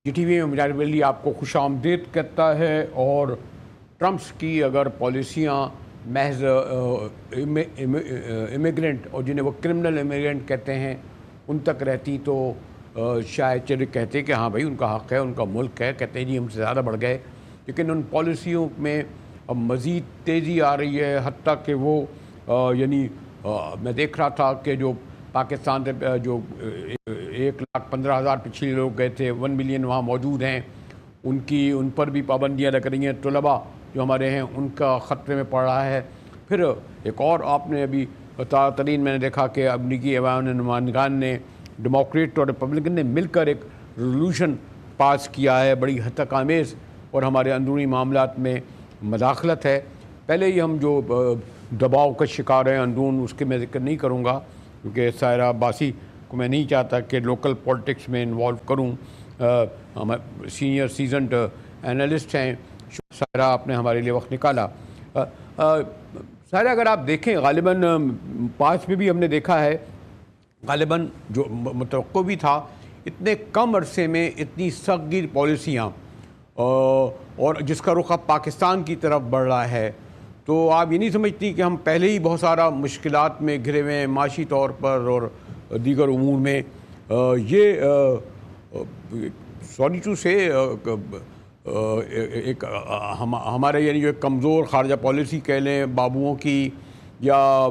جی T V میں مجاہد ولی آپ کو خوش آمدید کہتا ہے۔ اور ٹرمپس کی اگر پالیسیاں محض امیگرینٹ اور جنہیں وہ کرمنل امیگرینٹ کہتے ہیں ان تک رہتی تو شاید چلے کہتے کہ ہاں بھائی ان کا حق ہے، ان کا ملک ہے، کہتے ہیں جی ہم سے زیادہ بڑھ گئے، لیکن ان پالیسیوں میں اب مزید تیزی آ رہی ہے، حتیٰ کہ وہ میں دیکھ رہا تھا کہ جو پاکستان سے جو 1,15,000 پچھلے لوگ گئے تھے، 1 ملین وہاں موجود ہیں، ان پر بھی پابندیاں لگ رہی ہیں۔ طلباء جو ہمارے ہیں ان کا خطرے میں پڑ رہا ہے۔ پھر ایک اور آپ نے ابھی تازہ ترین میں نے دیکھا کہ امریکی ایوان نمائندگان نے ڈیموکریٹ اور ریپبلکن نے مل کر ایک ریزولوشن پاس کیا ہے، بڑی ہتک آمیز اور ہمارے اندرونی معاملات میں مداخلت ہے۔ پہلے ہی ہم جو دباؤ کا شکار ہیں اندرون، اس کے میں ذکر نہیں کروں گا کیونکہ سائرہ عباسی کو میں نہیں چاہتا کہ لوکل پولیٹکس میں انوالو کروں۔ ہم سینئر سیزنڈ اینالسٹ ہیں، سائرہ آپ نے ہمارے لیے وقت نکالا۔ سائرہ اگر آپ دیکھیں غالباً پاس میں بھی ہم نے دیکھا ہے، غالباً جو متوقع بھی تھا، اتنے کم عرصے میں اتنی سخت گیر پالیسیاں اور جس کا رخ اب پاکستان کی طرف بڑھ رہا ہے، تو آپ یہ نہیں سمجھتی کہ ہم پہلے ہی بہت سارا مشکلات میں گھرے ہوئے ہیں معاشی طور پر اور دیگر امور میں؟ یہ سوری ٹو سے ایک ہمارے یعنی جو ایک کمزور خارجہ پالیسی کہہ لیں بابوؤں کی، یا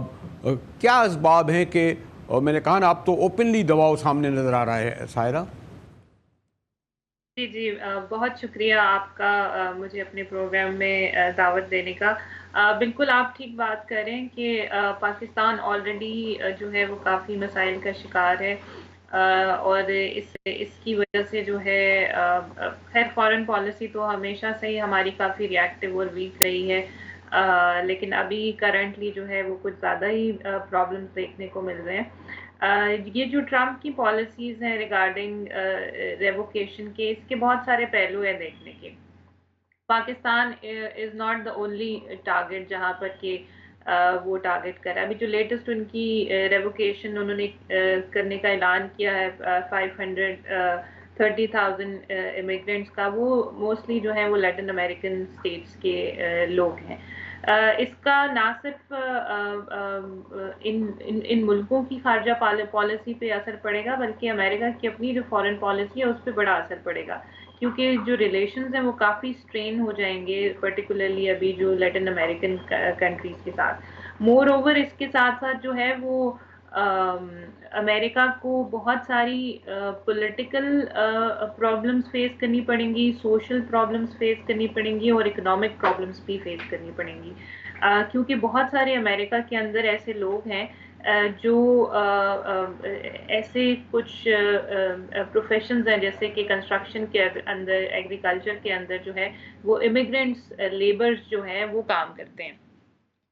کیا اسباب ہیں کہ میں نے کہا نا آپ تو اوپنلی دباؤ سامنے نظر آ رہا ہے سائرہ؟ جی بہت شکریہ آپ کا مجھے اپنے پروگرام میں دعوت دینے کا۔ بالکل آپ ٹھیک بات کر رہے ہیں کہ پاکستان آلریڈی جو ہے وہ کافی مسائل کا شکار ہے، اور اس کی وجہ سے جو ہے خیر فارن پالیسی تو ہمیشہ سے ہی ہماری کافی ری ایکٹیو اور ویک رہی ہے، لیکن ابھی کرنٹلی جو ہے وہ کچھ زیادہ ہی پرابلمس دیکھنے کو مل رہے ہیں۔ یہ جو ٹرمپ کی پالیسیز ہیں ریگارڈنگ ریووکیشن کے، اس کے بہت سارے پہلو ہیں دیکھنے کے۔ Pakistan is not the only target جہاں پر کہ وہ ٹارگیٹ کرا ہے۔ ابھی جو لیٹسٹ ان کی ریووکیشن انہوں نے کرنے کا اعلان کیا ہے 530,000 امیگرینٹس کا، وہ موسٹلی جو ہے وہ لیٹن امریکن اسٹیٹس کے لوگ ہیں۔ اس کا نہ صرف ان ملکوں کی خارجہ پالیسی پہ اثر پڑے گا، بلکہ امریکہ کی اپنی جو فارن پالیسی ہے اس پہ بڑا اثر پڑے گا، کیونکہ جو ریلیشنز ہیں وہ کافی سٹرین ہو جائیں گے، پرٹیکولرلی ابھی جو لیٹن امریکن کنٹریز کے ساتھ۔ مور اوور اس کے ساتھ ساتھ جو ہے وہ امریکہ کو بہت ساری پولیٹیکل پرابلمس فیس کرنی پڑیں گی، سوشل پرابلمس فیس کرنی پڑیں گی، اور اکنامک پرابلمس بھی فیس کرنی پڑیں گی، کیونکہ بہت سارے امریکہ کے اندر ایسے لوگ ہیں جو ایسے کچھ پروفیشنز ہیں جیسے کہ کنسٹرکشن کے اندر، ایگریکلچر کے اندر جو ہے وہ امیگرینٹس لیبرز جو ہیں وہ کام کرتے ہیں،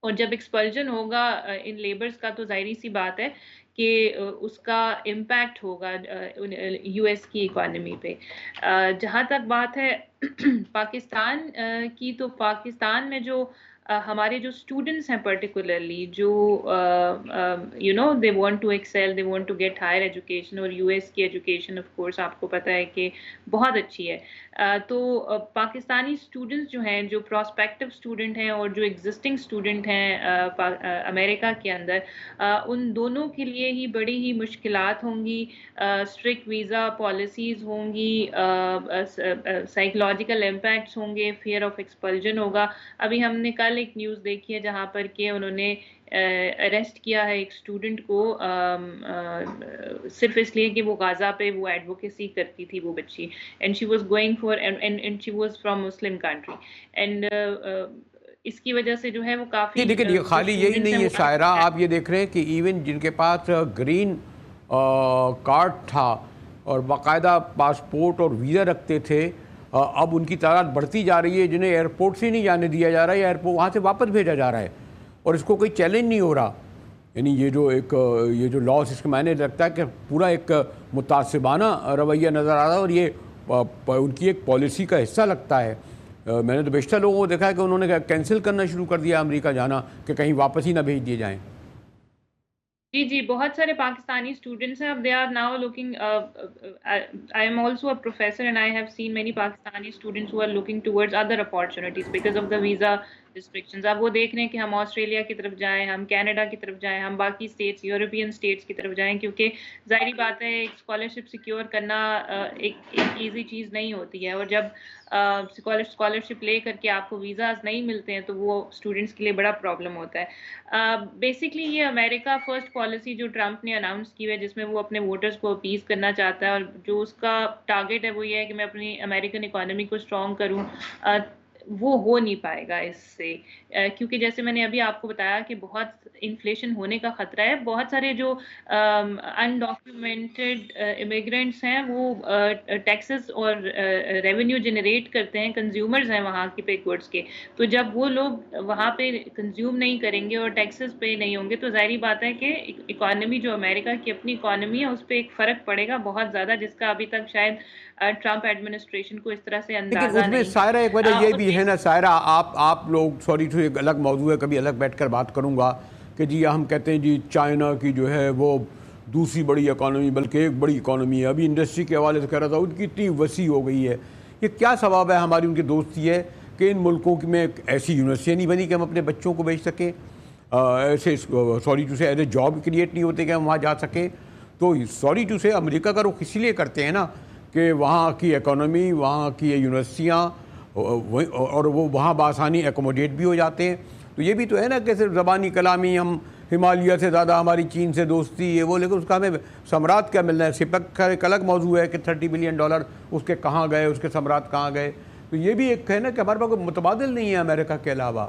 اور جب ایکسپلجن ہوگا ان لیبرز کا تو ظاہری سی بات ہے کہ اس کا امپیکٹ ہوگا یو ایس کی اکانومی پہ۔ جہاں تک بات ہے پاکستان کی، تو پاکستان میں جو ہمارے جو اسٹوڈنٹس ہیں پرٹیکولرلی جو they want to excel, they want to get higher education, اور یو ایس کی ایجوکیشن آف کورس آپ کو پتہ ہے کہ بہت اچھی ہے، تو پاکستانی اسٹوڈنٹس جو ہیں، جو پراسپیکٹو اسٹوڈنٹ ہیں اور جو ایگزسٹنگ اسٹوڈنٹ ہیں امریکہ کے اندر، ان دونوں کے لیے ہی بڑی ہی مشکلات ہوں گی، اسٹرکٹ ویزا پالیسیز ہوں گی، سائیکولوجیکل امپیکٹس ہوں گے، فیئر آف ایکسپلجن ہوگا۔ ابھی ہم نے کل ایک نیوز دیکھی ہے جہاں پر کہ انہوں نے اریسٹ کیا ہے ایک اسٹوڈنٹ کو، صرف اس لیے کہ وہ غازہ پہ وہ ایڈوکیسی کرتی تھی وہ بچی، and she was going for and she was from مسلم کنٹری، اینڈ اس کی وجہ سے جو ہے وہ کافی لیکن یہ خالی یہی نہیں ہے سائرہ، آپ یہ دیکھ رہے ہیں کہ ایون جن کے پاس گرین کارڈ تھا اور باقاعدہ پاسپورٹ اور ویزا رکھتے تھے، اب ان کی تعداد بڑھتی جا رہی ہے جنہیں ایئرپورٹ سے نہیں جانے دیا جا رہا ہے، یا ایئرپورٹ وہاں سے واپس بھیجا جا رہا ہے، اور اس کو کوئی چیلنج نہیں ہو رہا۔ یعنی یہ جو لاس، اس کے معنی لگتا ہے کہ پورا ایک متعصبانہ رویہ نظر آ رہا ہے، اور یہ ان کی ایک پالیسی کا حصہ لگتا ہے۔ میں نے تو بیشتر لوگوں کو دیکھا ہے کہ انہوں نے کینسل کرنا شروع کر دیا امریکہ جانا، کہ کہیں واپس ہی نہ بھیج دیے جائیں۔ جی بہت سارے پاکستانی اسٹوڈنٹس ہیں. اب they are now looking, I am also a professor and I have seen many Pakistani students who are looking towards other opportunities because of the visa restrictions. اب وہ دیکھ رہے ہیں کہ ہم آسٹریلیا کی طرف جائیں, ہم کینیڈا کی طرف جائیں, ہم باقی اسٹیٹس, یورپین اسٹیٹس کی طرف جائیں, کیونکہ ظاہری بات ہے ایک اسکالرشپ سیکیور کرنا ایک ایزی چیز نہیں ہوتی ہے, اور جب اسکالرشپ لے کر کے آپ کو ویزاز نہیں ملتے ہیں تو وہ اسٹوڈنٹس کے لیے بڑا پرابلم ہوتا ہے. بیسکلی یہ امریکہ فرسٹ پالیسی جو ٹرمپ نے اناؤنس کی ہے, جس میں وہ اپنے ووٹرز کو اپیز کرنا چاہتا ہے, اور جو اس کا ٹارگیٹ ہے وہ یہ ہے کہ میں اپنی امریکن اکانومی کو اسٹرانگ کروں, وہ ہو نہیں پائے گا اس سے, کیونکہ جیسے میں نے ابھی آپ کو بتایا کہ بہت انفلیشن ہونے کا خطرہ ہے. بہت سارے جو انڈاکیومنٹڈ امیگرینٹس ہیں وہ ٹیکسز اور ریونیو جنریٹ کرتے ہیں, کنزیومرز ہیں وہاں کے پیک گڈس کے, تو جب وہ لوگ وہاں پہ کنزیوم نہیں کریں گے اور ٹیکسز پے نہیں ہوں گے تو ظاہری بات ہے کہ اکانومی جو امریکہ کی اپنی اکانومی ہے اس پہ ایک فرق پڑے گا بہت زیادہ, جس کا ابھی تک شاید ٹرمپ ایڈمنسٹریشن کو اس طرح سے لیکن اندازہ اس میں نہیں. سائرہ ایک وجہ یہ بھی ہے نا سائرہ, آپ لوگ سوری تو ایک الگ موضوع ہے, کبھی الگ بیٹھ کر بات کروں گا, کہ جی ہم کہتے ہیں جی چائنا کی جو ہے وہ دوسری بڑی اکانومی بلکہ ایک بڑی اکانومی ہے. ابھی انڈسٹری کے حوالے سے کہہ رہا تھا ان کی اتنی وسیع ہو گئی ہے. یہ کیا سبب ہے ہماری ان کی دوستی ہے کہ ان ملکوں میں ایسی یونیورسٹیاں نہیں بنی کہ ہم اپنے بچوں کو بھیج سکیں, ایسے سوری ٹو سے ایسے جاب کریٹ نہیں ہوتے کہ ہم وہاں جا سکیں. تو سوری ٹو سے امریکہ کا رخ اسی لیے کرتے ہیں نا کہ وہاں کی اکانومی, وہاں کی یونیورسٹیاں, اور وہ وہاں بآسانی ایکوموڈیٹ بھی ہو جاتے ہیں. تو یہ بھی تو ہے نا کہ صرف زبانی کلامی ہم ہمالیہ سے زیادہ ہماری چین سے دوستی ہے وہ, لیکن اس کا ہمیں ثمرات کیا ملنا ہے. سپیک کا ایک الگ موضوع ہے کہ $30 بلین اس کے کہاں گئے, اس کے ثمرات کہاں گئے. تو یہ بھی ایک ہے نا کہ ہمارے پاس کوئی متبادل نہیں ہے امریکہ کے علاوہ.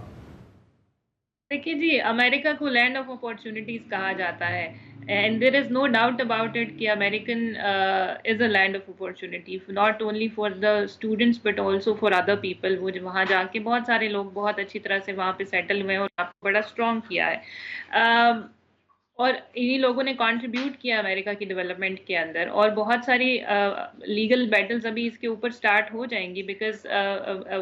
دیکھیے جی, امریکہ کو لینڈ آف اپارچونیٹیز کہا جاتا ہے, and there is no doubt about it کہ American is a land of opportunity, not only for the students but also for other people. وہ وہاں جا کے بہت سارے لوگ بہت اچھی طرح سے وہاں پہ سیٹل ہوئے ہیں اور آپ کو بڑا اسٹرانگ کیا ہے, اور انہی لوگوں نے کنٹریبیوٹ کیا امریکہ کی ڈیولپمنٹ کے اندر. اور بہت ساری لیگل بیٹلز ابھی اس کے اوپر سٹارٹ ہو جائیں گی, بیکاز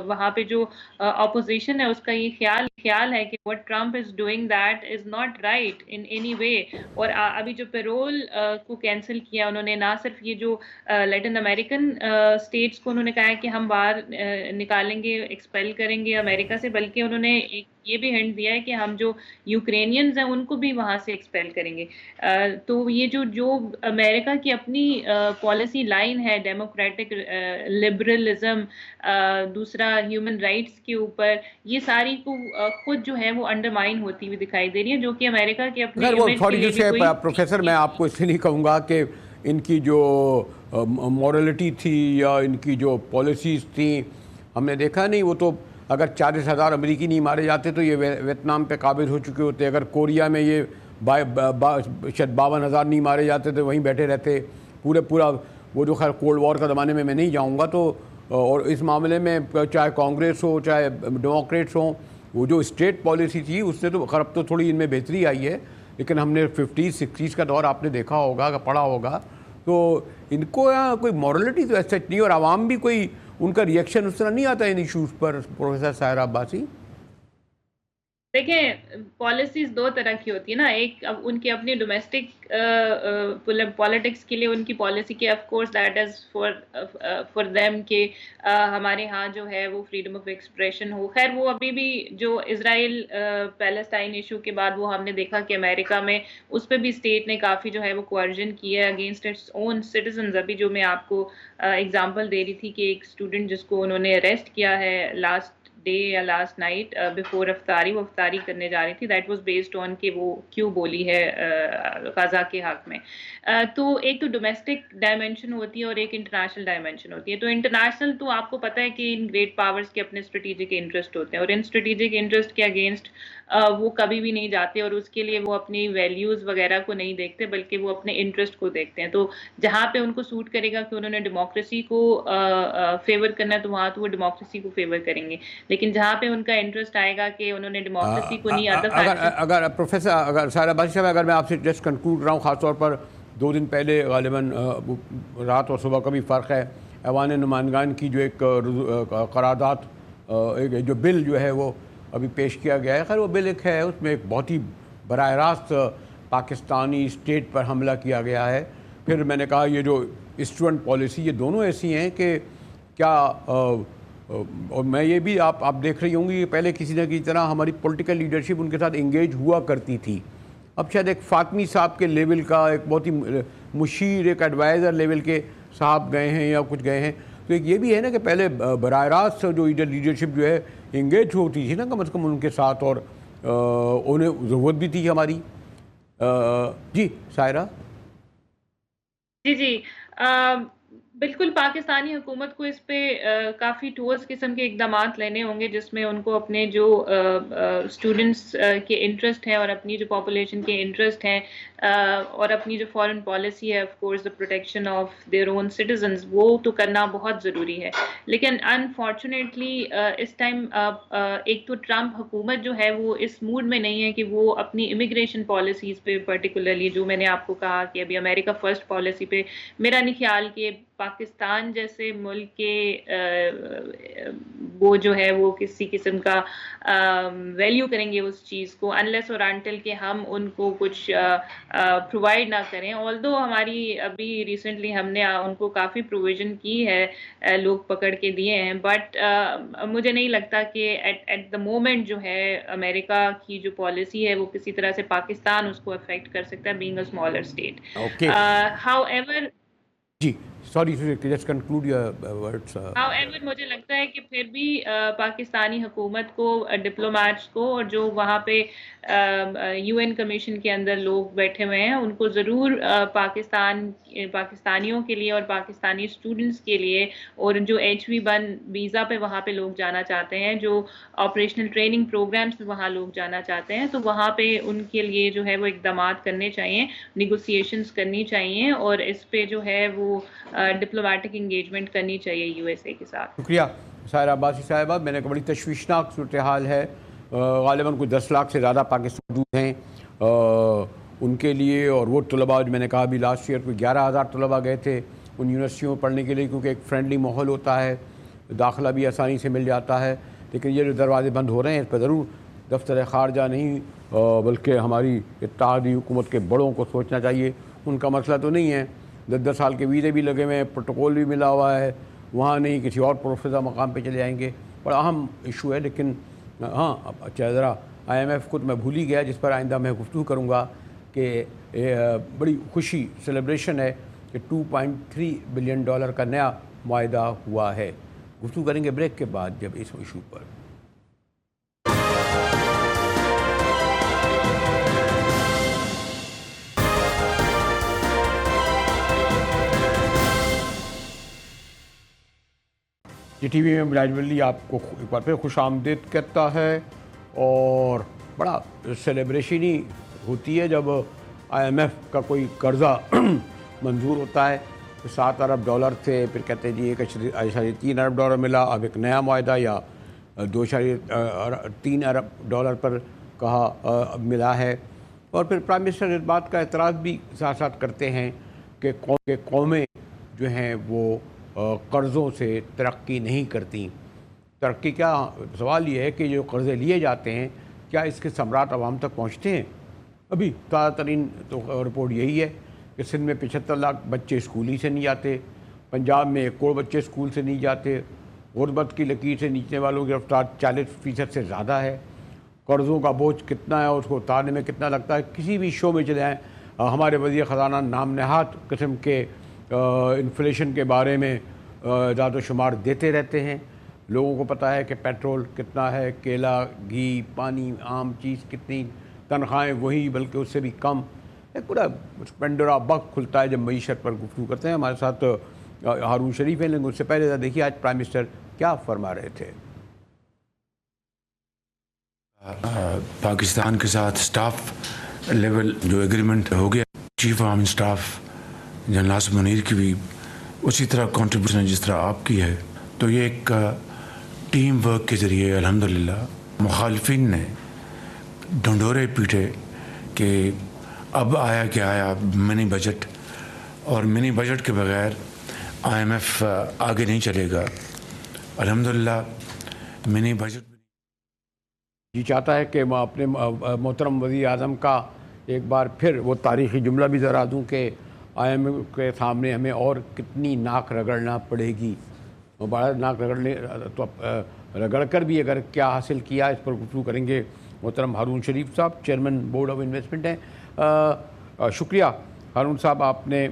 وہاں پہ جو اپوزیشن ہے اس کا یہ خیال ہے کہ what Trump is doing that is not right in any way. اور ابھی جو پیرول کو کینسل کیا انہوں نے, نہ صرف یہ جو لیٹن امریکن اسٹیٹس کو انہوں نے کہا ہے کہ ہم باہر نکالیں گے, ایکسپیل کریں گے امریکہ سے, بلکہ انہوں نے ایک یہ بھی ہنٹ دیا ہے کہ ہم جو یوکرینینز ہیں ان کو بھی وہاں سے ایکسپیل کریں گے. تو یہ جو امریکہ کی اپنی پالیسی لائن ہے, ڈیموکریٹک لبرلزم, دوسرا ہیومن رائٹس کے اوپر, یہ ساری کو خود جو ہے وہ انڈرمائن ہوتی ہوئی دکھائی دے رہی ہے, جو کہ امریکہ کے اپنے امیج کے لیے بھی کوئی. پروفیسر میں آپ کو اس لیے نہیں کہوں گا کہ ان کی جو مورلٹی تھی یا ان کی جو پالیسیز تھیں ہم نے دیکھا نہیں. وہ تو اگر 40,000 امریکی نہیں مارے جاتے تو یہ ویتنام پہ قابض ہو چکے ہوتے. اگر کوریا میں یہ شاید 52,000 نہیں مارے جاتے تو وہیں بیٹھے رہتے. پورا وہ جو خیر کولڈ وار کا زمانے میں نہیں جاؤں گا. تو اور اس معاملے میں چاہے کانگریس ہو چاہے ڈیموکریٹس ہوں, وہ جو اسٹیٹ پالیسی تھی اس نے تو خیر اب تو تھوڑی ان میں بہتری آئی ہے, لیکن ہم نے 50s 60s کا دور آپ نے دیکھا ہوگا, پڑھا ہوگا. تو ان کو یہاں کوئی مورلٹی تو ایسا نہیں, اور عوام بھی کوئی ان کا ریئیکشن اس طرح نہیں آتا ان ایشوز پر. پروفیسر سائرہ عباسی دیکھیں, پالیسیز دو طرح کی ہوتی ہے نا. ایک ان کی اپنی ڈومیسٹک پالیٹکس کے لیے ان کی پالیسی کے of course that is for them کہ ہمارے ہاں جو ہے وہ فریڈم آف ایکسپریشن ہو. خیر وہ ابھی بھی جو اسرائیل پیلسٹائن ایشو کے بعد وہ ہم نے دیکھا کہ امریکہ میں اس پہ بھی اسٹیٹ نے کافی جو ہے وہ کوارجن کی ہے اگینسٹ اٹس اون سٹیزنز. ابھی جو میں آپ کو ایگزامپل دے رہی تھی کہ ایک اسٹوڈنٹ جس کو انہوں نے اریسٹ کیا ہے لاسٹ ڈے یا لاسٹ نائٹ بفور افطاری, وہ افطاری کرنے جا رہی تھی, دیٹ واز بیسڈ آن کہ وہ کیوں بولی ہے غزہ کے حق میں. تو ایک تو ڈومیسٹک ڈائمینشن ہوتی ہے اور ایک انٹرنیشنل ڈائمینشن ہوتی ہے. تو انٹرنیشنل تو آپ کو پتہ ہے کہ ان گریٹ پاورز کے اپنے اسٹریٹجک انٹرسٹ ہوتے ہیں, اور ان اسٹریٹجک انٹرسٹ کے اگینسٹ وہ کبھی بھی نہیں جاتے, اور اس کے لیے وہ اپنی ویلیوز وغیرہ کو نہیں دیکھتے بلکہ وہ اپنے انٹرسٹ کو دیکھتے ہیں. تو جہاں پہ ان کو سوٹ کرے گا کہ انہوں نے ڈیموکریسی کو فیور کرنا ہے تو وہاں تو وہ ڈیموکریسی کو فیور کریں گے, لیکن جہاں پہ ان کا انٹرسٹ آئے گا کہ انہوں نے ڈیموکریسی کو نہیں اگر پروفیسر اگر سائرہ عباسی صاحب اگر میں آپ سے جسٹ کنکلوڈ رہا ہوں, خاص طور پر 2 دن پہلے غالباً رات اور صبح کا بھی فرق ہے, ایوان نمائندگان کی جو ایک قرارداد ایک جو بل جو ہے وہ ابھی پیش کیا گیا ہے. خیر وہ بل ایک ہے, اس میں ایک بہت ہی براہ راست پاکستانی اسٹیٹ پر حملہ کیا گیا ہے. پھر میں نے کہا یہ جو اسٹوڈنٹ پالیسی، یہ دونوں ایسی ہیں کہ کیا اور میں یہ بھی آپ دیکھ رہی ہوں گی کہ پہلے کسی نہ کسی طرح ہماری پولیٹیکل لیڈرشپ ان کے ساتھ انگیج ہوا کرتی تھی. اب شاید ایک فاطمی صاحب کے لیول کا ایک بہت ہی مشیر، ایک ایڈوائزر لیول کے صاحب گئے ہیں یا کچھ گئے ہیں. تو ایک یہ بھی ہے نا کہ پہلے براہ راست جو لیڈرشپ جو ہے انگیج ہوتی تھی نا کم از کم ان کے ساتھ، اور انہیں ضرورت بھی تھی ہماری. جی سائرہ. جی بالکل، پاکستانی حکومت کو اس پہ کافی ٹھوس قسم کے اقدامات لینے ہوں گے، جس میں ان کو اپنے جو اسٹوڈنٹس کے انٹرسٹ ہیں اور اپنی جو پاپولیشن کے انٹرسٹ ہیں اور اپنی جو فارن پالیسی ہے of course the protection of their own citizens, وہ تو کرنا بہت ضروری ہے. لیکن انفارچونیٹلی اس ٹائم ایک تو ٹرمپ حکومت جو ہے وہ اس موڈ میں نہیں ہے کہ وہ اپنی امیگریشن پالیسیز پہ پرٹیکولرلی، جو میں نے آپ کو کہا کہ ابھی امریکہ فرسٹ پالیسی پہ، میرا نہیں خیال کہ پاکستان جیسے ملک کے وہ جو ہے وہ کسی قسم کا ویلیو کریں گے اس چیز کو، انلیس اور انٹل کہ ہم ان کو کچھ پرووائڈ نہ کریں. آلدو ہماری ابھی ریسنٹلی ہم نے ان کو کافی پروویژن کی ہے، لوگ پکڑ کے دیے ہیں، بٹ مجھے نہیں لگتا کہ ایٹ دا مومنٹ جو ہے امریکہ کی جو پالیسی ہے وہ کسی طرح سے پاکستان اس کو افیکٹ کر سکتا ہے، being a smaller state. However جی sorry just conclude your words. مجھے لگتا ہے کہ پھر بھی پاکستانی حکومت کو، ڈپلومیٹس کو، اور جو وہاں پہ یو این کمیشن کے اندر لوگ بیٹھے ہوئے ہیں، ان کو ضرور پاکستانیوں کے لیے اور پاکستانی اسٹوڈنٹس کے لیے، اور جو H1B ویزا پہ وہاں پہ لوگ جانا چاہتے ہیں، جو آپریشنل ٹریننگ پروگرامس وہاں لوگ جانا چاہتے ہیں، تو وہاں پہ ان کے لیے جو ہے وہ اقدامات کرنے چاہیے، نیگوسیشنز کرنی چاہیے، اور اس پہ جو ہے وہ ڈپلومیٹک انگیجمنٹ کرنی چاہیے یو ایس اے کے ساتھ. شکریہ سائرہ عباسی صاحبہ. میں نے کہا بڑی تشویشناک صورتحال ہے. غالباً کوئی 10 لاکھ سے زیادہ پاکستان موجود ہیں ان کے لیے، اور وہ طلباء جو میں نے کہا بھی لاسٹ ایئر کوئی 11,000 طلباء گئے تھے ان یونیورسٹیوں میں پڑھنے کے لیے، کیونکہ ایک فرینڈلی ماحول ہوتا ہے، داخلہ بھی آسانی سے مل جاتا ہے. لیکن یہ جو دروازے بند ہو رہے ہیں اس پر ضرور دفتر خارجہ نہیں بلکہ ہماری اتحادی حکومت کے بڑوں کو سوچنا چاہیے. ان کا مسئلہ تو نہیں ہے، 10 سال کے ویزے بھی لگے ہوئے ہیں، پروٹوکول بھی ملا ہوا ہے، وہاں نہیں کسی اور پروفیسر مقام پہ چلے جائیں گے. بڑا اہم ایشو ہے. لیکن ہاں اچھا ذرا IMF کو تو میں بھول ہی گیا، جس پر آئندہ میں گفتگو کروں گا، کہ بڑی خوشی سیلیبریشن ہے کہ $2.3 بلین کا نیا معاہدہ ہوا ہے. گفتگو کریں گے بریک کے بعد جب اس ایشو پر. جی ٹی وی میں بلاج ولی آپ کو ایک بار پھر خوش آمدید کہتا ہے، اور بڑا سیلیبریشن ہی ہوتی ہے جب IMF کا کوئی قرضہ منظور ہوتا ہے. $7 ارب سے پھر کہتے ہیں جی $1.3 ارب ملا. اب ایک نیا معاہدہ یا $2.3 ارب پر کہا ملا ہے. اور پھر پرائم منسٹر اس بات کا اعتراض بھی ساتھ ساتھ کرتے ہیں کہ قومیں جو ہیں وہ قرضوں سے ترقی نہیں کرتی. ترقی کیا، سوال یہ ہے کہ جو قرضے لیے جاتے ہیں کیا اس کے ثمرات عوام تک پہنچتے ہیں؟ ابھی تازہ ترین تو رپورٹ یہی ہے کہ سندھ میں 75 لاکھ بچے اسکول ہی سے نہیں جاتے، پنجاب میں 1 کروڑ بچے اسکول سے نہیں جاتے، غربت کی لکیر سے نیچنے والوں کی رفتار 40% سے زیادہ ہے. قرضوں کا بوجھ کتنا ہے، اس کو اتارنے میں کتنا لگتا ہے. کسی بھی شو میں چلے جائیں، ہمارے وزیر خزانہ نام نہاد قسم کے انفلیشن کے بارے میں اعداد و شمار دیتے رہتے ہیں. لوگوں کو پتہ ہے کہ پیٹرول کتنا ہے، کیلا، گھی، پانی، عام چیز کتنی، تنخواہیں وہی بلکہ اس سے بھی کم. ایک پورا پینڈورا باکس کھلتا ہے جب معیشت پر گفتگو کرتے ہیں. ہمارے ساتھ ہارون شریف ہیں، لیکن اس سے پہلے دیکھیے آج پرائم منسٹر کیا فرما رہے تھے. پاکستان کے ساتھ سٹاف لیول جو ایگریمنٹ ہو گیا، chief of army staff general Nasir Munir کی بھی اسی طرح کنٹریبیوشن ہے جس طرح آپ کی ہے. تو یہ ایک ٹیم ورک کے ذریعے الحمدللہ مخالفین نے ڈھنڈورے پیٹے کہ اب آیا کہ آیا منی بجٹ، اور منی بجٹ کے بغیر IMF آگے نہیں چلے گا. الحمدللہ منی بجٹ جی چاہتا ہے کہ اپنے محترم وزیر اعظم کا ایک بار پھر وہ تاریخی جملہ بھی ذرا دوں کہ IMF کے سامنے ہمیں اور کتنی ناک رگڑنا پڑے گی. بڑا ناک رگڑ کر بھی اگر کیا حاصل کیا اس پر گفتگو کریں گے محترم ہارون شریف صاحب, چیئرمین بورڈ آف انویسٹمنٹ ہیں. شکریہ ہارون صاحب, آپ نے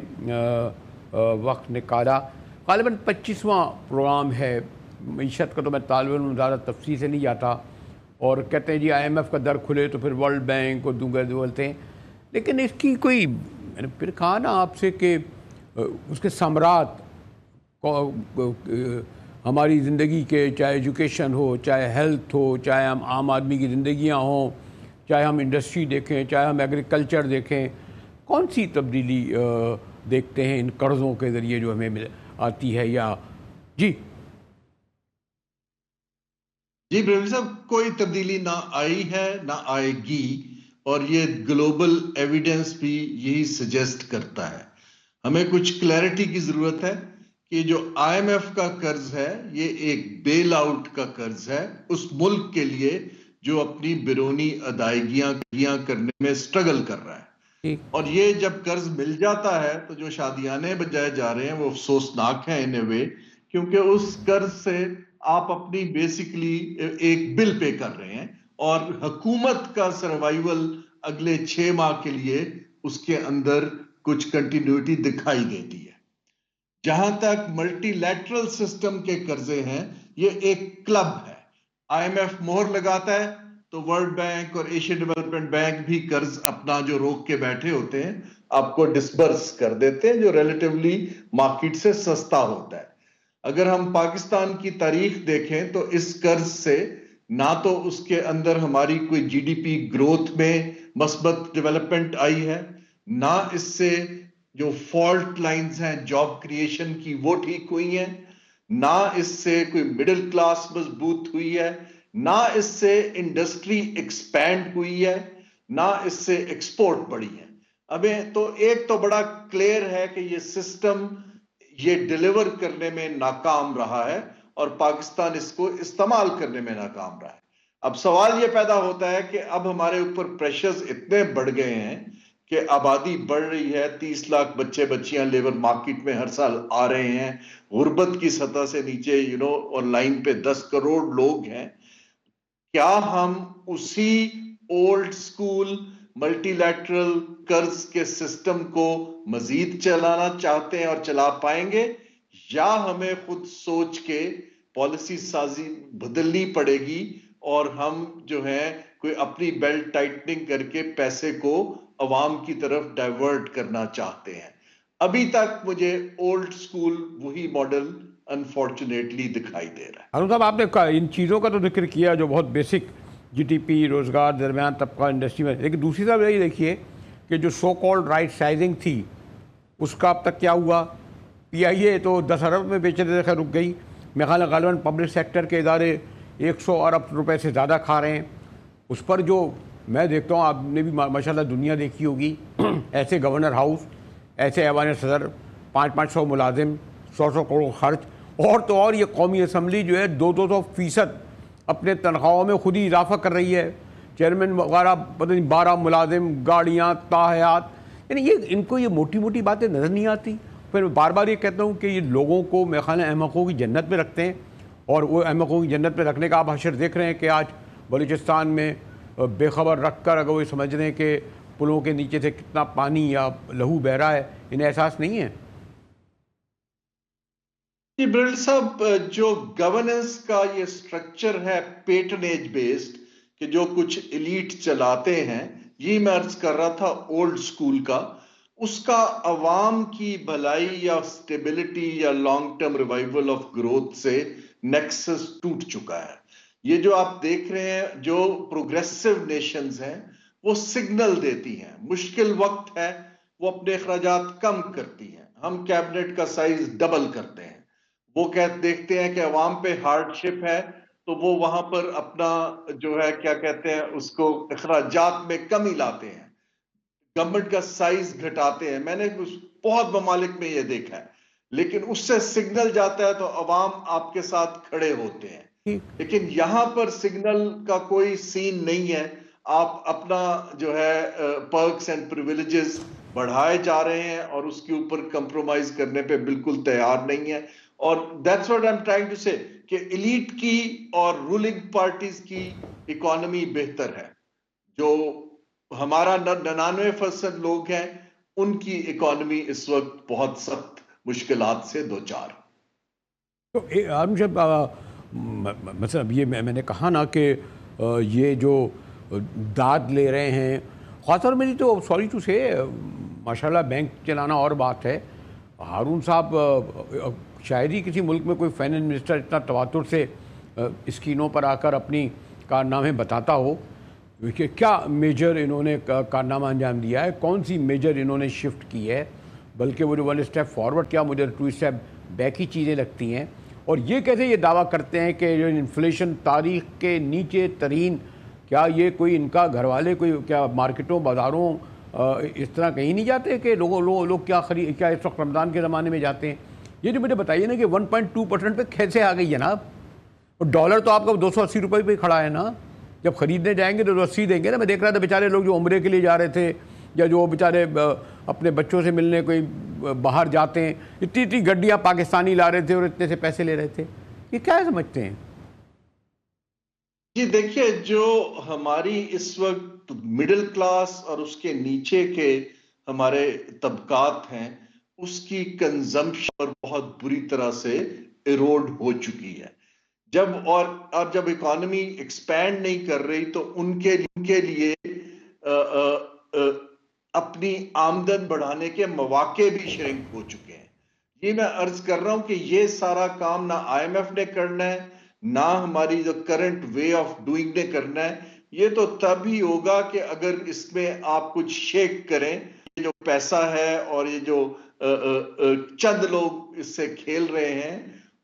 وقت نکالا. غالباً 25واں پروگرام ہے. معیشت کا تو میں طالب علم زیادہ تفصیل سے نہیں جاتا, اور کہتے ہیں جی IMF کا در کھلے تو پھر ورلڈ بینک اور دوسرے بولتے ہیں, لیکن اس کی کوئی, میں نے پھر کہا نا آپ سے کہ اس کے ثمرات ہماری زندگی کے, چاہے ایجوکیشن ہو, چاہے ہیلتھ ہو, چاہے ہم عام آدمی کی زندگیاں ہوں, چاہے ہم انڈسٹری دیکھیں, چاہے ہم ایگریکلچر دیکھیں, کون سی تبدیلی دیکھتے ہیں ان قرضوں کے ذریعے جو ہمیں آتی ہے؟ یا جی بریلوی صاحب, کوئی تبدیلی نہ آئی ہے نہ آئے گی, اور یہ گلوبل ایویڈنس بھی یہی سجیسٹ کرتا ہے. ہمیں کچھ کلیئرٹی کی ضرورت ہے کہ جو IMF کا قرض ہے یہ ایک بیل آؤٹ کا قرض ہے اس ملک کے لیے جو اپنی بیرونی ادائیگیاں کرنے میں سٹرگل کر رہا ہے. اور یہ جب قرض مل جاتا ہے تو جو شادیانے بجائے جا رہے ہیں وہ افسوسناک ہیں ان اے وے, کیونکہ اس قرض سے آپ اپنی بیسیکلی ایک بل پے کر رہے ہیں, اور حکومت کا سروائیول اگلے 6 ماہ کے لیے اس کے اندر کچھ کنٹینیوٹی دکھائی دیتی ہے. جہاں تک ملٹی لیٹرل سسٹم کے قرضے ہیں, یہ ایک کلب ہے. IMF مہر لگاتا ہے تو ورلڈ بینک اور ایشین ڈیولپمنٹ بینک بھی قرض اپنا جو روک کے بیٹھے ہوتے ہیں آپ کو ڈسبرس کر دیتے ہیں, جو ریلیٹیولی مارکیٹ سے سستا ہوتا ہے. اگر ہم پاکستان کی تاریخ دیکھیں تو اس قرض سے نہ تو اس کے اندر ہماری کوئی GDP گروتھ میں مثبت ڈیولپمنٹ آئی ہے, نہ اس سے جو فالٹ لائنز ہیں جاب کریشن کی وہ ٹھیک ہوئی ہیں, نہ اس سے کوئی مڈل کلاس مضبوط ہوئی ہے, نہ اس سے انڈسٹری ایکسپینڈ ہوئی ہے, نہ اس سے ایکسپورٹ بڑھی ہے. ابھی تو ایک تو بڑا کلیئر ہے کہ یہ سسٹم یہ ڈیلیور کرنے میں ناکام رہا ہے اور پاکستان اس کو استعمال کرنے میں ناکام رہا ہے. اب سوال یہ پیدا ہوتا ہے کہ اب ہمارے اوپر پریشرز اتنے بڑھ گئے ہیں کہ آبادی بڑھ رہی ہے, 30 لاکھ بچے بچیاں لیبر مارکیٹ میں ہر سال آ رہے ہیں, غربت کی سطح سے نیچے اور لائن پہ 10 کروڑ لوگ ہیں. کیا ہم اسی اولڈ سکول ملٹی لیٹرل قرض کے سسٹم کو مزید چلانا چاہتے ہیں اور چلا پائیں گے, یا ہمیں خود سوچ کے پالیسی سازی بدلنی پڑے گی اور ہم جو ہے کوئی اپنی بیلٹ ٹائٹنگ کر کے پیسے کو عوام کی طرف ڈائیورٹ کرنا چاہتے ہیں؟ ابھی تک مجھے اولڈ سکول وہی ماڈل انفارچونیٹلی دکھائی دے رہا ہے. ہارون صاحب, آپ نے ان چیزوں کا تو ذکر کیا جو بہت بیسک GDP, روزگار, درمیان طبقہ, انڈسٹری میں, لیکن دوسری طرف یہ دیکھیے کہ جو سو کالڈ رائٹ سائزنگ تھی اس کا اب تک کیا ہوا؟ PIA تو 10 ارب میں بیچنے سے رک گئی. میرے خیال ہے غالباً پبلک سیکٹر کے ادارے 100 ارب روپے سے زیادہ کھا رہے ہیں. اس پر جو میں دیکھتا ہوں, آپ نے بھی ماشاءاللہ دنیا دیکھی ہوگی, ایسے گورنر ہاؤس, ایسے ایوان صدر, 500 ملازم, 100 کروڑ خرچ, اور تو اور یہ قومی اسمبلی جو ہے 200% اپنے تنخواہوں میں خود ہی اضافہ کر رہی ہے. چیئرمین وغیرہ پتہ نہیں 12 ملازم, گاڑیاں, تاحیات, یعنی یہ ان کو یہ موٹی موٹی باتیں نظر نہیں آتی. پھر میں بار بار یہ کہتا ہوں کہ یہ لوگوں کو میرے خیال ہے احمقوں کی جنت میں رکھتے ہیں, اور وہ احمقوں کی جنت میں رکھنے کا آپ حشر دیکھ رہے ہیں کہ آج بلوچستان میں بے خبر رکھ کر اگر وہ سمجھ رہے ہیں کہ پلوں کے نیچے سے کتنا پانی یا لہو بہہ رہا ہے, انہیں احساس نہیں ہے. جی بریل صاحب, جو گورننس کا یہ سٹرکچر ہے پیٹرنیج بیسڈ کہ جو کچھ ایلیٹ چلاتے ہیں, یہ میں عرض کر رہا تھا اولڈ سکول کا, اس کا عوام کی بھلائی یا سٹیبلٹی یا long term revival of growth سے نیکسس ٹوٹ چکا ہے. یہ جو آپ دیکھ رہے ہیں جو پروگریسو نیشنز ہیں وہ سگنل دیتی ہیں, مشکل وقت ہے وہ اپنے اخراجات کم کرتی ہیں, ہم کیبنٹ کا سائز ڈبل کرتے ہیں. وہ دیکھتے ہیں کہ عوام پہ ہارڈ شپ ہے تو وہ وہاں پر اپنا جو ہے کیا کہتے ہیں اس کو اخراجات میں کمی لاتے ہیں, گورنمنٹ کا سائز گھٹاتے ہیں. میں نے بہت ممالک میں یہ دیکھا ہے, لیکن اس سے سگنل جاتا ہے تو عوام آپ کے ساتھ کھڑے ہوتے ہیں. لیکن یہاں پر سگنل کا کوئی سین نہیں ہے. آپ اپنا جو ہے پرکس اینڈ پریویلیجز بڑھائے جا رہے ہیں اور اس کے اوپر کمپرومائز کرنے پہ بالکل تیار نہیں ہے. اور that's what I am trying to say کہ ایلیٹ کی اور رولنگ پارٹیز کی اکانومی بہتر ہے. جو ہمارا 99% لوگ ہیں ان کی اکانومی اس وقت بہت سخت مشکلات سے دوچار. تو مطلب یہ میں نے کہا نا کہ یہ جو داد لے رہے ہیں، خاص طور میری تو سوری ٹو سے ماشاءاللہ بینک چلانا اور بات ہے. ہارون صاحب شاید ہی کسی ملک میں کوئی فائنانس منسٹر اتنا تواتر سے اسکرینوں پر آ کر اپنی کارنامے بتاتا ہو کہ کیا میجر انہوں نے کارنامہ انجام دیا ہے، کون سی میجر انہوں نے شفٹ کی ہے. بلکہ وہ جو 1 اسٹیپ فارورڈ کیا مجھے 2 اسٹیپ بیک ہی چیزیں لگتی ہیں. اور یہ کیسے یہ دعویٰ کرتے ہیں کہ جو انفلیشن تاریخ کے نیچے ترین، کیا یہ کوئی ان کا گھر والے کوئی کیا مارکیٹوں بازاروں اس طرح کہیں نہیں جاتے کہ لوگ کیا اس وقت رمضان کے زمانے میں جاتے ہیں. یہ جو مجھے بتائیے نا کہ 1.2% پہ کیسے آ گئی جناب. اور ڈالر تو آپ کا 280 روپے پہ کھڑا ہے نا. جب خریدنے جائیں گے تو 280 دیں گے نا. میں دیکھ رہا تھا بیچارے لوگ جو عمرے کے لیے جا رہے تھے یا جو بیچارے اپنے بچوں سے ملنے کوئی باہر جاتے ہیں، اتنی گڈیاں پاکستانی لا رہے تھے اور اتنے سے پیسے لے رہے تھے. یہ کیا سمجھتے ہیں؟ جی دیکھیے، جو ہماری اس وقت مڈل کلاس اور اس کے نیچے کے ہمارے طبقات ہیں، اس کی کنزمپشن بہت بری طرح سے ایروڈ ہو چکی ہے. جب اکانومی ایکسپینڈ نہیں کر رہی تو ان کے لیے اپنی آمدن بڑھانے کے مواقع بھی شرنک ہو چکے ہیں. یہ میں عرض کر رہا ہوں کہ یہ سارا کام نہ آئی ایم ایف نے کرنا ہے، نہ ہماری جو کرنٹ وے آف ڈوئنگ نے کرنا ہے. یہ تو تب ہی ہوگا کہ اگر اس میں آپ کچھ شیک کریں. یہ جو پیسہ ہے اور یہ جو چند لوگ اس سے کھیل رہے ہیں،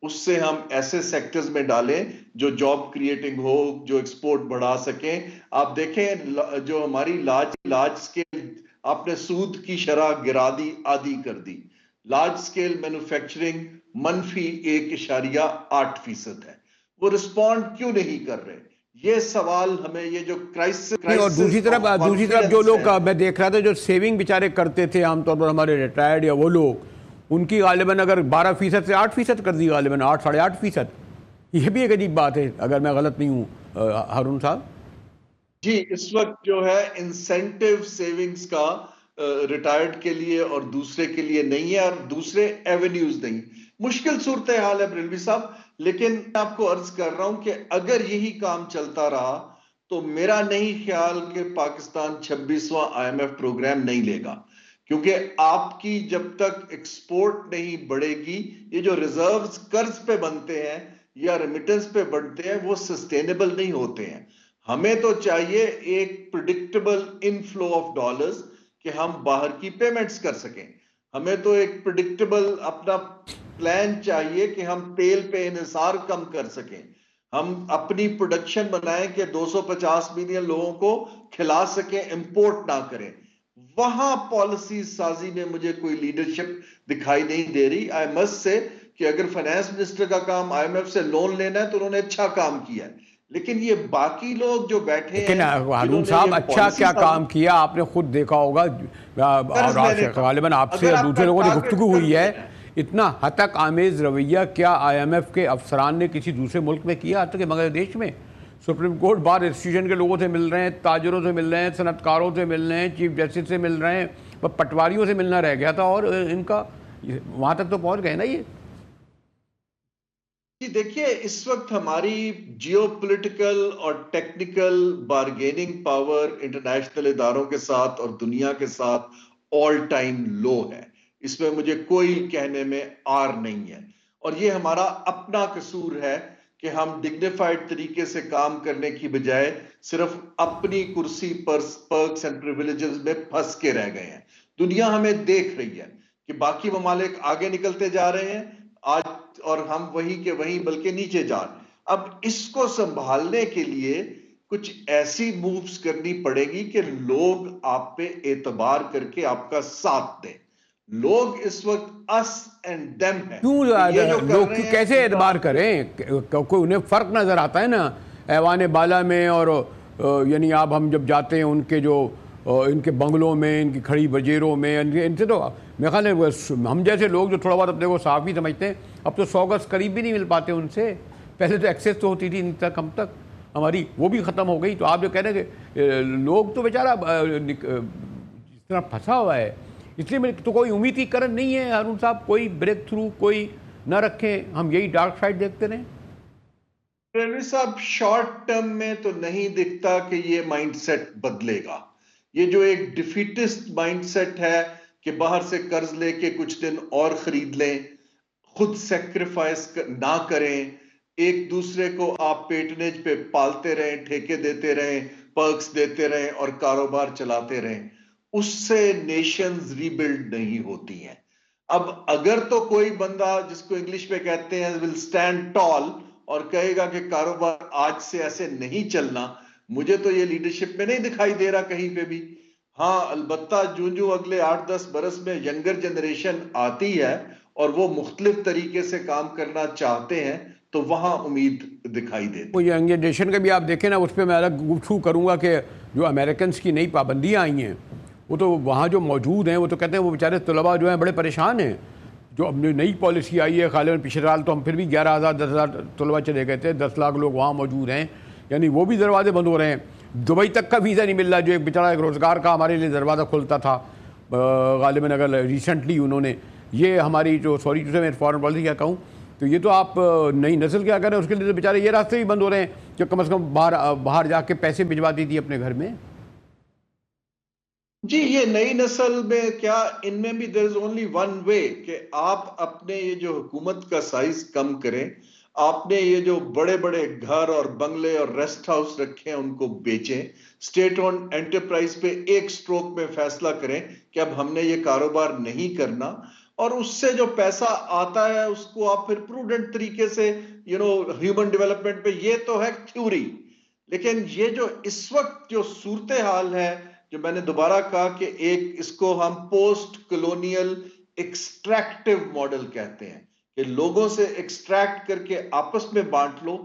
اس سے ہم ایسے سیکٹرز میں ڈالیں جو جاب کریٹنگ ہو، جو ایکسپورٹ بڑھا سکیں. آپ دیکھیں جو ہماری لارج سکیل، آپ نے سود کی شرح گرا دی، آدھی کر دی. لارج سکیل مینوفیکچرنگ -1.8% ہے. وہ رسپونڈ کیوں نہیں کر رہے؟ یہ سوال ہمیں، یہ جو کرائسس اور دوسری طرف جو لوگ میں دیکھ رہا تھا جو سیونگ بیچارے کرتے تھے عام طور پر ہمارے ریٹائرڈ یا وہ لوگ، ان کی غالباً اگر 12% سے 8% کر دی، غالباً 8-8.5%. یہ بھی ایک عجیب بات ہے اگر میں غلط نہیں ہوں ہارون صاحب. جی اس وقت جو ہے انسینٹیو سیونگز کا ریٹائرڈ کے لیے اور دوسرے کے لیے نہیں ہے، اور دوسرے ایونیوز نہیں. مشکل صورتحال ہے بریلوی صاحب. لیکن میں آپ کو عرض کر رہا ہوں کہ اگر یہی کام چلتا رہا تو میرا نہیں خیال کہ پاکستان 26واں آئی ایم ایف پروگرام نہیں لے گا. کیونکہ آپ کی جب تک ایکسپورٹ نہیں بڑھے گی، یہ جو ریزروز قرض پہ بنتے ہیں یا ریمیٹنس پہ بنتے ہیں وہ سسٹینیبل نہیں ہوتے ہیں. ہمیں تو چاہیے ایک پریڈکٹیبل انفلو آف ڈالرز کہ ہم باہر کی پیمنٹس کر سکیں. ہمیں تو ایک پریڈکٹیبل اپنا پلان چاہیے کہ ہم تیل پہ انحصار کم کر سکیں. ہم اپنی پروڈکشن بنائیں کہ 250 ملین لوگوں کو کھلا سکیں، امپورٹ نہ کریں. وہاں پالیسی سازی میں مجھے کوئی لیڈرشپ دکھائی نہیں دے رہی. آئی مسٹ سے کہ اگر فائنانس منسٹر کا کام آئی ایم ایف سے لون لینا ہے تو انہوں نے اچھا کام کیا ہے. لیکن یہ باقی لوگ جو بیٹھے ہیں، ہارون صاحب اچھا کیا کام کیا آپ نے خود دیکھا ہوگا، غالباً آپ سے دوسرے لوگوں سے گفتگو ہوئی ہے. اتنا ہتک آمیز رویہ کیا آئی ایم ایف کے افسران نے کسی دوسرے ملک میں کیا حتیٰ کہ بنگلہ دیش میں؟ سپریم کورٹ بار انسٹیٹیوشن کے لوگوں سے مل رہے ہیں، تاجروں سے مل رہے ہیں، صنعت کاروں سے مل رہے ہیں، چیف جسٹس سے مل رہے ہیں، پٹواریوں سے ملنا رہ گیا تھا اور ان کا وہاں تک تو پہنچ گئے نا. یہ جی دیکھیے، اس وقت ہماری جیو پولیٹیکل اور ٹیکنیکل بارگیننگ پاور انٹرنیشنل اداروں کے ساتھ اور دنیا کے ساتھ آل ٹائم لو ہے. اس میں مجھے کوئی کہنے میں آر نہیں ہے. اور یہ ہمارا اپنا قصور ہے کہ ہم ڈگنیفائڈ طریقے سے کام کرنے کی بجائے صرف اپنی کرسی پر پرکس اینڈ پریویلیجز میں پھنس کے رہ گئے ہیں. دنیا ہمیں دیکھ رہی ہے کہ باقی ممالک آگے نکلتے جا رہے ہیں آج، اور ہم وہی کے وہیں بلکہ نیچے جا رہے ہیں. اب اس کو سنبھالنے کے لیے کچھ ایسی مووز کرنی پڑے گی کہ لوگ آپ پہ اعتبار کر کے آپ کا ساتھ دیں. لوگ اس وقت اس اینڈ دیم ہیں. لوگ کیسے اعتبار کریں؟ کوئی انہیں فرق نظر آتا ہے نا ایوان بالا میں اور یعنی آپ ہم جب جاتے ہیں ان کے جو ان کے بنگلوں میں، ان کی کھڑی بجیروں میں، ان سے تو میرے خیال ہے ہم جیسے لوگ جو تھوڑا بہت اپنے کو صاف ہی سمجھتے ہیں، اب تو 100 گز قریب بھی نہیں مل پاتے ان سے. پہلے تو ایکسیس تو ہوتی تھی ان تک، ہم تک ہماری وہ بھی ختم ہو گئی. تو آپ جو کہہ رہے ہیں کہ لوگ تو بیچارہ جس طرح پھنسا ہوا ہے، اس لیے تو کوئی امید کی کرن نہیں ہے ہارون صاحب، کوئی بریک تھرو کوئی نہ رکھیں، ہم یہی ڈارک سائڈ دیکھتے رہیں. رنویر صاحب شارٹ ٹرم میں تو نہیں دکھتا کہ یہ مائنڈ سیٹ بدلے گا. یہ جو ایک ڈیفیٹسٹ مائنڈ سیٹ ہے کہ باہر سے قرض لے کے کچھ دن اور خرید لیں، خود سیکریفائس نہ کریں، ایک دوسرے کو آپ پیٹنیج پہ پالتے رہیں، ٹھیکے دیتے رہیں، پرکس دیتے رہیں اور کاروبار چلاتے رہیں، اس سے نیشنز ری بلڈ نہیں ہوتی ہیں. اب اگر تو کوئی بندہ جس کو انگلش میں کہتے ہیں will stand tall اور کہے گا کہ کاروبار آج سے ایسے نہیں چلنا، مجھے تو یہ لیڈرشپ میں نہیں دکھائی دے رہا کہیں پہ بھی. ہاں البتہ جو اگلے 8-10 برس میں ینگر جنریشن آتی ہے اور وہ مختلف طریقے سے کام کرنا چاہتے ہیں تو وہاں امید دکھائی دیتی. وہ ینگ جنریشن کے بھی آپ دیکھیں نا، اس پہ میں الگ گفتگو کروں گا کہ جو امریکنس کی نئی پابندیاں آئی ہیں وہ تو وہاں جو موجود ہیں وہ تو کہتے ہیں وہ بیچارے طلباء جو ہیں بڑے پریشان ہیں. جو اپنی نئی پالیسی آئی ہے غالباً پچھلے سال تو ہم پھر بھی 11,000 10,000 طلباء چلے گئے تھے، 10 لاکھ لوگ وہاں موجود ہیں، یعنی وہ بھی دروازے بند ہو رہے ہیں. دبئی تک کا ویزا نہیں مل رہا، جو ایک بیچارہ ایک روزگار کا ہمارے لیے دروازہ کھلتا تھا غالباً. اگر ریسنٹلی انہوں نے یہ ہماری جو میں فارن پالیسی کیا کہوں تو یہ تو آپ نئی نسل کیا کریں، اس کے لیے تو بیچارے یہ راستے بھی بند ہو رہے ہیں جو کم از کم باہر جا کے پیسے بھجواتی تھی اپنے گھر میں. جی یہ نئی نسل میں کیا، ان میں بھی there is only one way کہ آپ اپنے یہ جو حکومت کا سائز کم کریں، آپ نے یہ جو بڑے بڑے گھر اور بنگلے اور ریسٹ ہاؤس رکھے ہیں ان کو بیچیں، اسٹیٹ اون انٹرپرائز پہ ایک سٹروک میں فیصلہ کریں کہ اب ہم نے یہ کاروبار نہیں کرنا، اور اس سے جو پیسہ آتا ہے اس کو آپ پھر پروڈنٹ طریقے سے ہیومن ڈیولپمنٹ پہ، یہ تو ہے تھیوری. لیکن یہ جو اس وقت جو صورتحال ہے، جو میں نے دوبارہ کہا کہ ایک اس کو ہم پوسٹ کلونیل ایکسٹریکٹیو ماڈل کہتے ہیں کہ لوگوں سے ایکسٹریکٹ کر کے آپس میں بانٹ لو،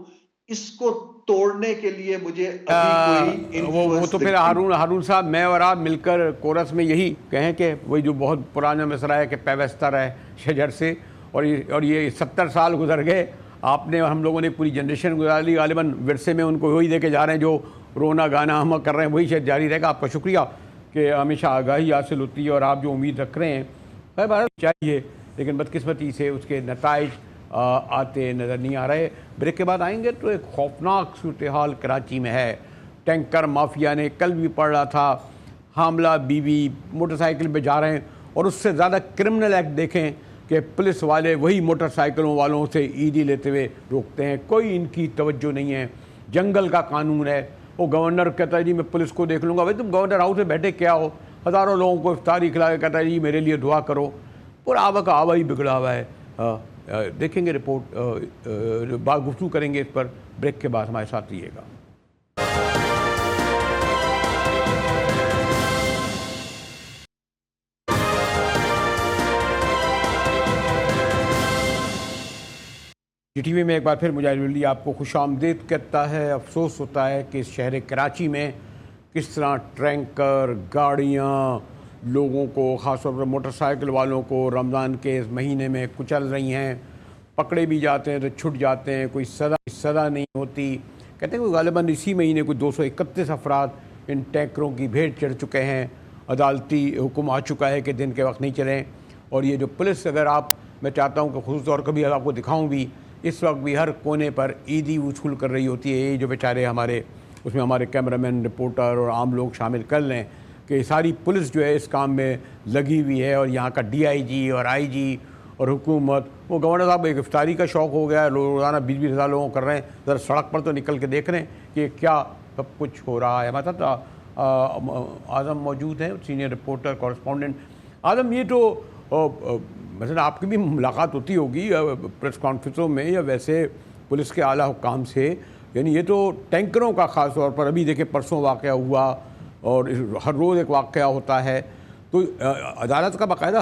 اس کو توڑنے کے لیے مجھے ابھی کوئی وہ تو پھر ہارون صاحب میں اور آپ مل کر کورس میں یہی کہیں کہ وہی جو بہت پرانا مصرعہ ہے کہ پیوستہ ہے شجر سے، اور یہ 70 سال گزر گئے، آپ نے ہم لوگوں نے پوری جنریشن گزار لی، غالباً ورثے میں ان کو وہی دے کے جا رہے ہیں، جو رونا گانا ہم کر رہے ہیں وہی شاید جاری رہے گا. آپ کا شکریہ کہ ہمیشہ آگاہی حاصل ہوتی ہے اور آپ جو امید رکھ رہے ہیں بھارت چاہیے، لیکن بدقسمتی سے اس کے نتائج آتے نظر نہیں آ رہے. بریک کے بعد آئیں گے تو ایک خوفناک صورتحال کراچی میں ہے. ٹینکر مافیا نے، کل بھی پڑھ رہا تھا، حاملہ بیوی موٹر سائیکل پہ جا رہے ہیں، اور اس سے زیادہ کرمنل ایکٹ دیکھیں کہ پولیس والے وہی موٹر سائیکلوں والوں سے عیدی لیتے ہوئے روکتے ہیں، کوئی ان کی توجہ نہیں ہے. جنگل کا قانون ہے، وہ گورنر کہتا ہے جی میں پولیس کو دیکھ لوں گا. بھائی تم گورنر ہاؤس میں بیٹھے کیا ہو، ہزاروں لوگوں کو افطاری کھلا کے کہتا ہے جی میرے لیے دعا کرو. پورا آبا کا آبا ہی بگڑا ہوا ہے. دیکھیں گے رپورٹ، گفتگو کریں گے اس پر. بریک کے بعد ہمارے ساتھ رہیے گا. جی ٹی وی میں ایک بار پھر مجاہد ولی آپ کو خوش آمدید کہتا ہے. افسوس ہوتا ہے کہ اس شہر کراچی میں کس طرح ٹینکر گاڑیاں لوگوں کو، خاص طور پر موٹر سائیکل والوں کو رمضان کے اس مہینے میں کچل رہی ہیں. پکڑے بھی جاتے ہیں تو چھٹ جاتے ہیں، کوئی سزا نہیں ہوتی. کہتے ہیں کہ غالباً اسی مہینے کوئی 231 افراد ان ٹینکروں کی بھیڑ چڑھ چکے ہیں. عدالتی حکم آ چکا ہے کہ دن کے وقت نہیں چلیں. اور یہ جو پولیس، اگر میں چاہتا ہوں کہ خصوص طور کبھی آپ کو دکھاؤں بھی، اس وقت بھی ہر کونے پر عیدی وصول کر رہی ہوتی ہے. یہ جو بیچارے ہمارے اس میں ہمارے کیمرہ مین، رپورٹر اور عام لوگ شامل کر لیں کہ ساری پولیس جو ہے اس کام میں لگی ہوئی ہے. اور یہاں کا ڈی آئی جی اور آئی جی اور حکومت، وہ گورنر صاحب ایک افطاری کا شوق ہو گیا ہے، روزانہ 20-20 ہزار لوگوں کر رہے ہیں. ذرا سڑک پر تو نکل کے دیکھ رہے ہیں کہ کیا سب کچھ ہو رہا ہے. ہمارے ساتھ اعظم موجود ہیں، سینئر رپورٹر کورسپونڈنٹ. اعظم، یہ تو مثلا آپ کی بھی ملاقات ہوتی ہوگی پریس کانفرنسوں میں یا ویسے پولیس کے اعلیٰ حکام سے، یعنی یہ تو ٹینکروں کا خاص طور پر، ابھی دیکھیں پرسوں واقعہ ہوا اور ہر روز ایک واقعہ ہوتا ہے. تو عدالت کا باقاعدہ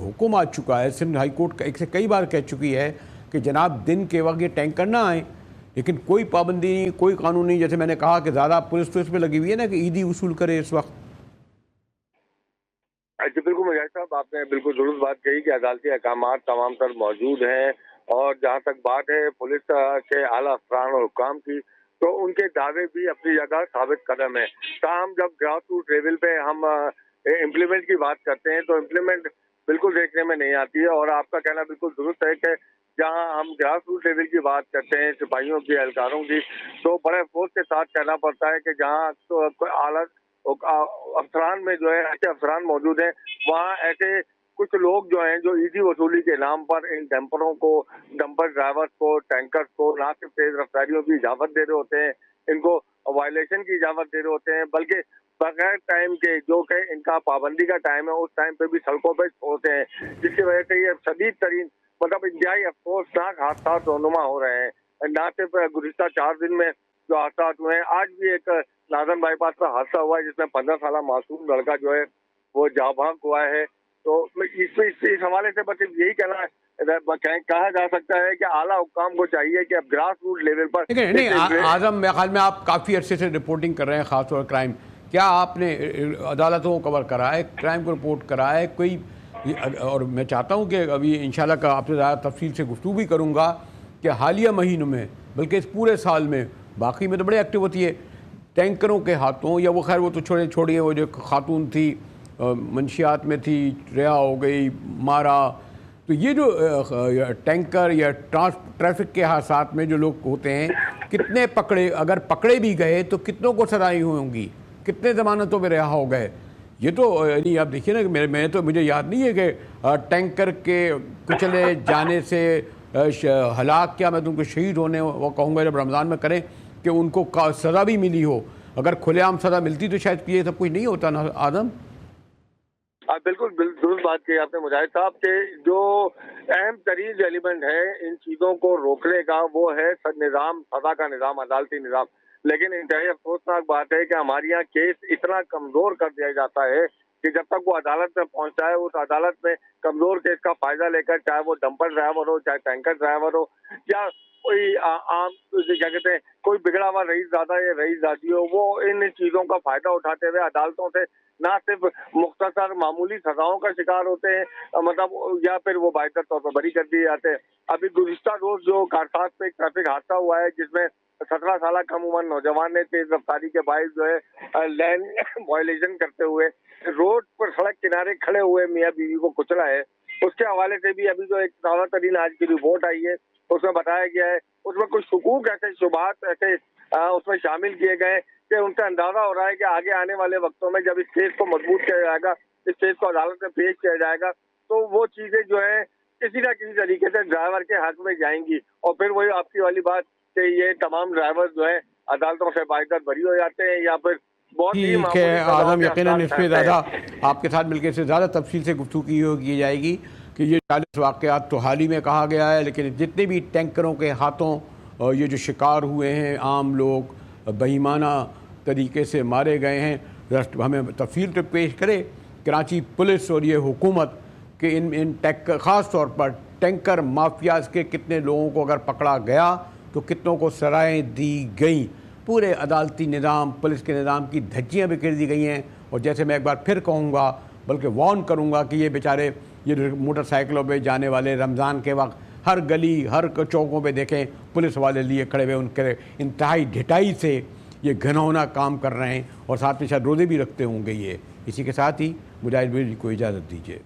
حکم آ چکا ہے، سندھ ہائی کورٹ ایک سے کئی بار کہہ چکی ہے کہ جناب دن کے وقت یہ ٹینکر نہ آئیں، لیکن کوئی پابندی نہیں, کوئی قانون نہیں. جیسے میں نے کہا کہ زیادہ پولیس تو اس پہ لگی ہوئی ہے نا کہ عیدی وصول کرے اس وقت. جی بالکل مجاہد صاحب, آپ نے بالکل درست بات کہی کہ عدالتی احکامات تمام تر موجود ہیں, اور جہاں تک بات ہے پولیس کے اعلیٰ افسران اور حکام کی, تو ان کے دعوے بھی اپنی جگہ ثابت قدم ہے. تاہم جب گراس روٹ لیول پہ ہم امپلیمنٹ کی بات کرتے ہیں تو امپلیمنٹ بالکل دیکھنے میں نہیں آتی ہے. اور آپ کا کہنا بالکل درست ہے کہ جہاں ہم گراس روٹ لیول کی بات کرتے ہیں, سپاہیوں کی, اہلکاروں کی, تو بڑے افسوس کے ساتھ کہنا پڑتا ہے کہ جہاں اعلیٰ افسران میں جو ہے ایسے افسران موجود ہیں, وہاں ایسے کچھ لوگ جو ہیں جو عیدی وصولی کے نام پر ان ڈمپروں کو, ڈمپر ڈرائیورز کو, ٹینکرز کو نہ صرف تیز رفتاریوں کی اجازت دے رہے ہوتے ہیں, ان کو وائلیشن کی اجازت دے رہے ہوتے ہیں, بلکہ بغیر ٹائم کے, جو کہ ان کا پابندی کا ٹائم ہے, اس ٹائم پہ بھی سڑکوں پہ چھوڑتے ہیں, جس کی وجہ سے یہ شدید ترین مطلب انتہائی افسوسناک حادثات رونما ہو رہے ہیں. نہ صرف گزشتہ 4 دن میں جو حادثات ہوئے ہیں, آج بھی ایک ناظم بائی پاس کا حادثہ ہوا ہے جس میں 15 سالہ معصوم لڑکا جو ہے وہ جاں بحق ہوا ہے. تو اس حوالے سے بس یہی کہا جا سکتا ہے کہ اعلیٰ حکام کو چاہیے کہ اب گراس روٹ لیول پر نہیں. اعظم, میرے خیال میں آپ کافی عرصے سے رپورٹنگ کر رہے ہیں, خاص طور کرائم. کیا آپ نے عدالتوں کو کور کرا ہے, کرائم کو رپورٹ کرا ہے کوئی؟ اور میں چاہتا ہوں کہ ابھی انشاءاللہ کا آپ سے زیادہ تفصیل سے گفتگو بھی کروں گا کہ حالیہ مہینوں میں, بلکہ اس پورے سال میں, باقی میں تو بڑے ایکٹیو ہوتی ہے ٹینکروں کے ہاتھوں, یا وہ خیر وہ تو چھوڑیے, وہ جو خاتون تھی منشیات میں تھی, رہا ہو گئی, مارا. تو یہ جو ٹینکر یا ٹریفک کے حادثات میں جو لوگ ہوتے ہیں, کتنے پکڑے, اگر پکڑے بھی گئے تو کتنوں کو سزائیں ہوں گی, کتنے ضمانتوں میں رہا ہو گئے؟ یہ تو یعنی آپ دیکھیے نا کہ میں تو مجھے یاد نہیں ہے کہ ٹینکر کے کچلے جانے سے ہلاک, کیا میں تم کو شہید ہونے وہ کہوں گا جب رمضان میں کریں کہ ان کو سزا بھی ملی ہو. اگر کھلے عام سزا ملتی تو شاید یہ سب کچھ نہیں ہوتا نا آدم. بالکل درست بات کی آپ نے مجاہد صاحب, کہ جو اہم ترین ایلیمنٹ ہے ان چیزوں کو روکنے کا وہ ہے نظام, سزا کا نظام, عدالتی نظام. لیکن انتہائی افسوسناک بات ہے کہ ہمارے یہاں کیس اتنا کمزور کر دیا جاتا ہے کہ جب تک وہ عدالت میں پہنچتا ہے, اس عدالت میں کمزور کیس کا فائدہ لے کر, چاہے وہ ڈمپر ڈرائیور ہو, چاہے ٹینکر ڈرائیور ہو, یا کوئی عام کیا کہتے ہیں کوئی بگڑا ہوا رئیس زادہ یا رئیس زادی ہو, وہ ان چیزوں کا فائدہ اٹھاتے ہوئے عدالتوں سے نہ صرف مختصر معمولی سزاؤں کا شکار ہوتے ہیں, مطلب یا پھر وہ باعث طور پر بری کر دیے جاتے ہیں. ابھی گزشتہ روز جو کارساز پہ ایک ٹریفک حادثہ ہوا ہے جس میں 17 سالہ کم عمر نوجوان نے تیز رفتاری کے باعث جو ہے لین وائلیشن کرتے ہوئے روڈ پر سڑک کنارے کھڑے ہوئے میاں بیوی کو کچلا ہے. اس کے حوالے سے بھی ابھی جو ایک تازہ ترین آج کی رپورٹ آئی ہے اس میں بتایا گیا ہے, اس میں کچھ حقوق ایسے شبہات ایسے اس میں شامل کیے گئے کہ ان سے اندازہ ہو رہا ہے کہ آگے آنے والے وقتوں میں جب اس کیس کو مضبوط کیا جائے گا, اس کیس کو عدالت میں پیش کیا جائے گا, تو وہ چیزیں جو ہیں کسی نہ کسی طریقے سے ڈرائیور کے حق میں جائیں گی. اور پھر وہی آپ کی والی بات کہ یہ تمام ڈرائیور جو ہیں عدالتوں سے باعث بری ہو جاتے ہیں, یا پھر بہت ہی ٹھیک ہے آدم, یقیناً اس پہ زیادہ آپ کے ساتھ مل کے زیادہ تفصیل سے گفتگو کی جائے گی کہ یہ 40 واقعات تو حال ہی میں کہا گیا ہے, لیکن جتنے بھی ٹینکروں کے ہاتھوں یہ جو شکار ہوئے ہیں عام لوگ, بہیمانہ طریقے سے مارے گئے ہیں, ہمیں تفصیل تو پیش کرے کراچی پولیس اور یہ حکومت کہ ان خاص طور پر ٹینکر مافیاز کے کتنے لوگوں کو اگر پکڑا گیا تو کتنوں کو سزائیں دی گئیں. پورے عدالتی نظام, پولیس کے نظام کی دھجیاں بکھیر دی گئی ہیں. اور جیسے میں ایک بار پھر کہوں گا, بلکہ وارن کروں گا کہ یہ بیچارے یہ موٹر سائیکلوں پہ جانے والے رمضان کے وقت ہر گلی ہر چوکوں پہ دیکھیں پولیس والے لیے کھڑے ہوئے, ان کے انتہائی ڈھٹائی سے یہ گھنونا کام کر رہے ہیں, اور ساتھ میں شاید روزے بھی رکھتے ہوں گے یہ. اسی کے ساتھ ہی مجاہد بھائی کو اجازت دیجیے.